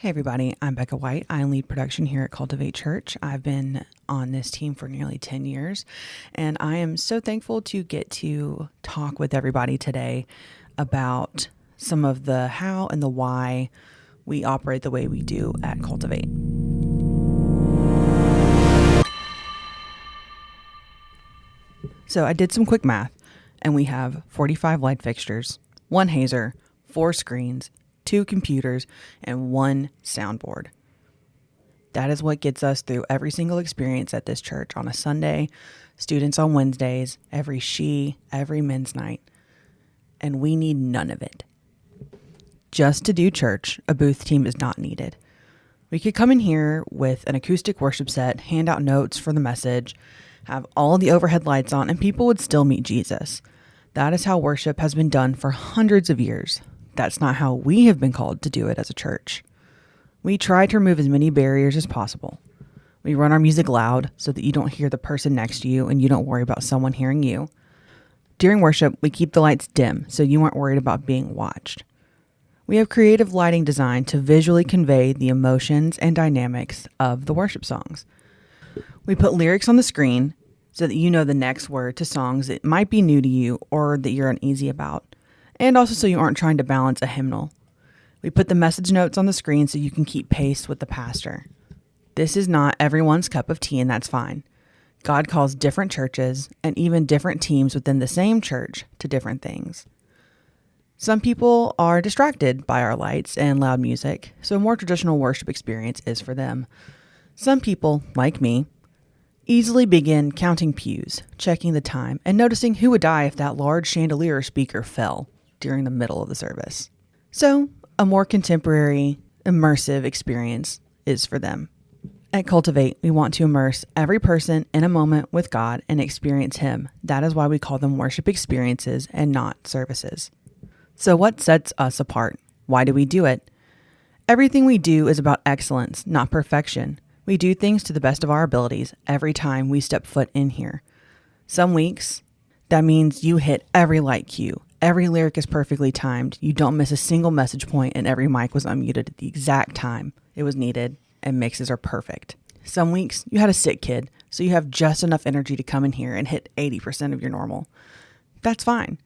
Hey everybody, I'm Becca White. I lead production here at Cultivate Church. I've been on this team for nearly 10 years, and I am so thankful to get to talk with everybody today about some of the how and the why we operate the way we do at Cultivate. So I did some quick math, and we have 45 light fixtures, 1 hazer, 4 screens, 2 computers, and 1 soundboard. That is what gets us through every single experience at this church on a Sunday, students on Wednesdays, every men's night. And we need none of it. Just to do church, a booth team is not needed. We could come in here with an acoustic worship set, hand out notes for the message, have all the overhead lights on, and people would still meet Jesus. That is how worship has been done for hundreds of years. That's not how we have been called to do it as a church. We try to remove as many barriers as possible. We run our music loud so that you don't hear the person next to you and you don't worry about someone hearing you. During worship, we keep the lights dim so you aren't worried about being watched. We have creative lighting designed to visually convey the emotions and dynamics of the worship songs. We put lyrics on the screen so that you know the next word to songs that might be new to you or that you're uneasy about. And also so you aren't trying to balance a hymnal. We put the message notes on the screen so you can keep pace with the pastor. This is not everyone's cup of tea, and that's fine. God calls different churches and even different teams within the same church to different things. Some people are distracted by our lights and loud music, so a more traditional worship experience is for them. Some people, like me, easily begin counting pews, checking the time, and noticing who would die if that large chandelier speaker fell during the middle of the service. So, a more contemporary, immersive experience is for them. At Cultivate, we want to immerse every person in a moment with God and experience Him. That is why we call them worship experiences and not services. So what sets us apart? Why do we do it? Everything we do is about excellence, not perfection. We do things to the best of our abilities every time we step foot in here. Some weeks, that means you hit every light cue. Every lyric is perfectly timed. You don't miss a single message point, and every mic was unmuted at the exact time it was needed, and mixes are perfect. Some weeks, you had a sick kid, so you have just enough energy to come in here and hit 80% of your normal. That's fine.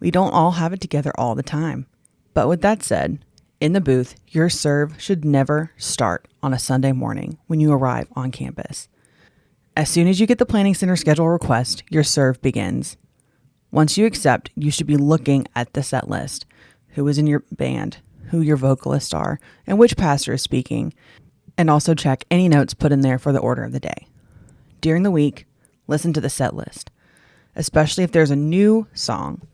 We don't all have it together all the time. But with that said, in the booth, your serve should never start on a Sunday morning when you arrive on campus. As soon as you get the Planning Center schedule request, your serve begins. Once you accept, you should be looking at the set list, who is in your band, who your vocalists are, and which pastor is speaking, and also check any notes put in there for the order of the day. During the week, listen to the set list, especially if there's a new song.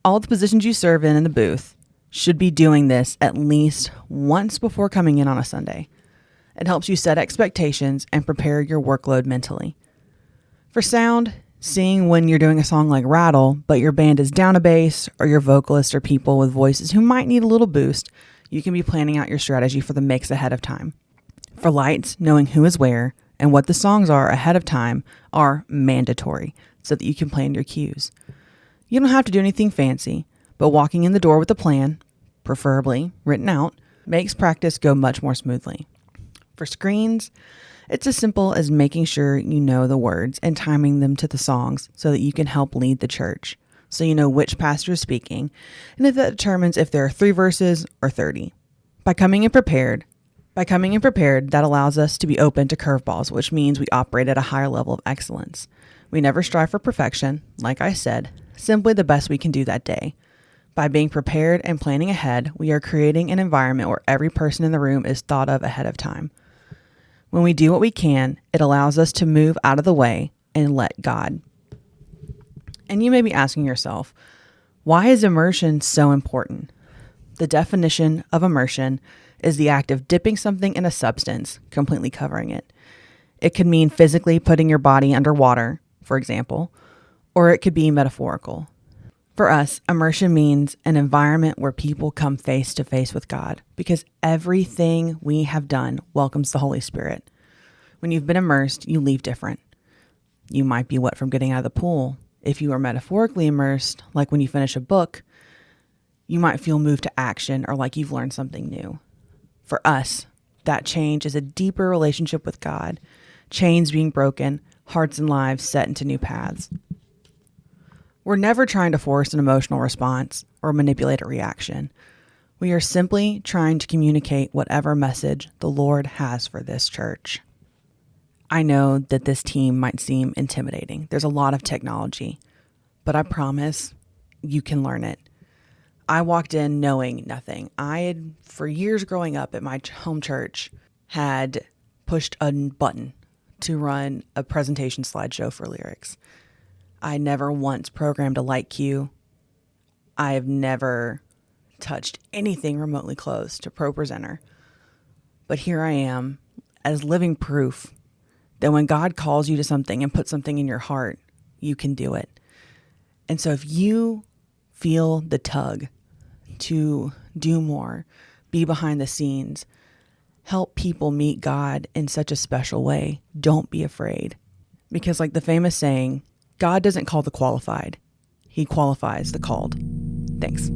All the positions you serve in the booth should be doing this at least once before coming in on a Sunday. It helps you set expectations and prepare your workload mentally. For sound, seeing when you're doing a song like Rattle, but your band is down a bass, or your vocalists are people with voices who might need a little boost, you can be planning out your strategy for the mix ahead of time. For lights, knowing who is where and what the songs are ahead of time are mandatory so that you can plan your cues. You don't have to do anything fancy, but walking in the door with a plan, preferably written out, makes practice go much more smoothly. For screens, it's as simple as making sure you know the words and timing them to the songs so that you can help lead the church, so you know which pastor is speaking, and if that determines if there are 3 verses or 30. By coming in prepared, that allows us to be open to curveballs, which means we operate at a higher level of excellence. We never strive for perfection, like I said, simply the best we can do that day. By being prepared and planning ahead, we are creating an environment where every person in the room is thought of ahead of time. When we do what we can, it allows us to move out of the way and let God. And you may be asking yourself, why is immersion so important? The definition of immersion is the act of dipping something in a substance, completely covering it. It could mean physically putting your body underwater, for example, or it could be metaphorical. For us, immersion means an environment where people come face to face with God, because everything we have done welcomes the Holy Spirit. When you've been immersed, you leave different. You might be wet from getting out of the pool. If you are metaphorically immersed, like when you finish a book, you might feel moved to action or like you've learned something new. For us, That change is a deeper relationship with God, chains being broken, hearts and lives set into new paths. We're never trying to force an emotional response or manipulate a reaction. We are simply trying to communicate whatever message the Lord has for this church. I know that this team might seem intimidating. There's a lot of technology, but I promise you can learn it. I walked in knowing nothing. I had, for years growing up at my home church, had pushed a button to run a presentation slideshow for lyrics. I never once programmed a light cue. I have never touched anything remotely close to Pro Presenter. But here I am as living proof that when God calls you to something and puts something in your heart, you can do it. And so if you feel the tug to do more, be behind the scenes, help people meet God in such a special way, don't be afraid. Because like the famous saying, God doesn't call the qualified, he qualifies the called. Thanks.